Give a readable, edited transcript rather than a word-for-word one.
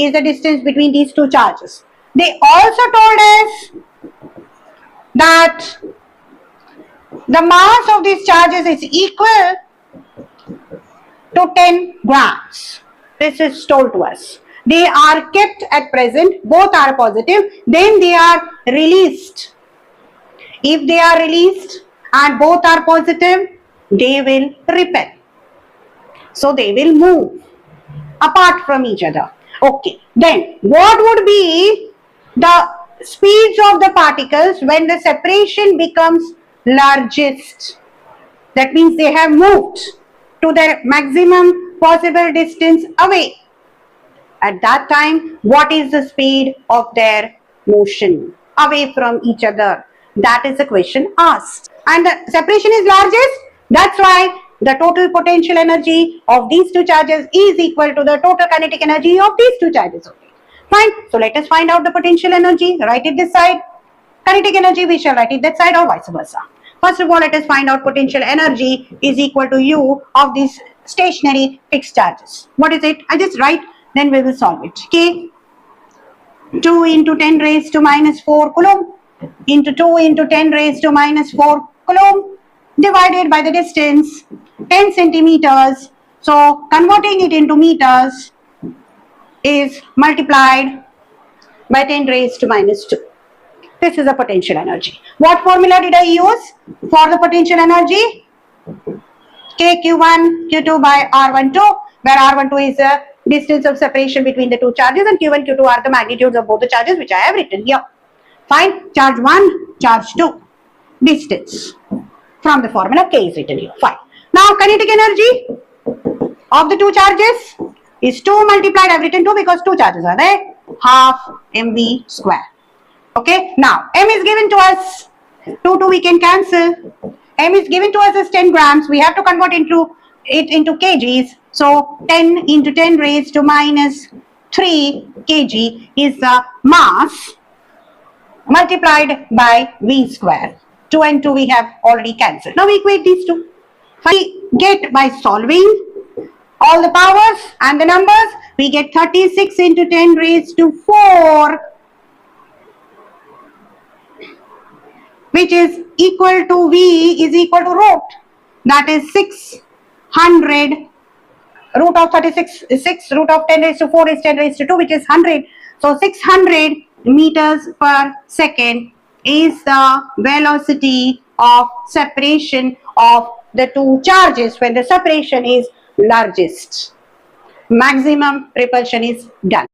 is the distance between these two charges. They also told us that the mass of these charges is equal to 10 grams. This is told to us. They are kept at present, both are positive, then they are released. If they are released and both are positive, they will repel. So they will move apart from each other. Okay, then what would be the speeds of the particles when the separation becomes largest? That means they have moved to their maximum possible distance away. At that time, what is the speed of their motion away from each other? That is the question asked. And the separation is largest. That's why the total potential energy of these two charges is equal to the total kinetic energy of these two charges. Okay. Fine. So let us find out the potential energy. Write it this side. Kinetic energy, we shall write it that side or vice versa. First of all, let us find out potential energy is equal to U of these stationary fixed charges. What is it? I just write, then we will solve it. Okay. 2 into 10 raised to minus 4 coulomb into 2 into 10 raised to minus 4 coulomb divided by the distance 10 centimeters. So converting it into meters is multiplied by 10 raised to minus 2. This is the potential energy. What formula did I use for the potential energy? KQ1, Q2 by R12, where R12 is the distance of separation between the two charges and Q1, Q2 are the magnitudes of both the charges which I have written here. Fine. Charge 1, charge 2. Distance. From the formula K is written here. Fine. Now kinetic energy of the two charges is 2 multiplied. I have written 2 because two charges are there. Half mv square. Okay. Now m is given to us. 2 we can cancel. M is given to us as 10 grams. We have to convert it into kgs. So 10 into 10 raised to minus 3 kg is the mass multiplied by v square. 2 and 2 we have already cancelled. Now we equate these two. We get by solving all the powers and the numbers, we get 36 into 10 raised to 4, which is equal to V is equal to root. That is 600. Root of 36 is 6. Root of 10 raised to 4 is 10 raised to 2, which is 100. So 600 meters per second is the velocity of separation of the two charges when the separation is largest. Maximum repulsion is done.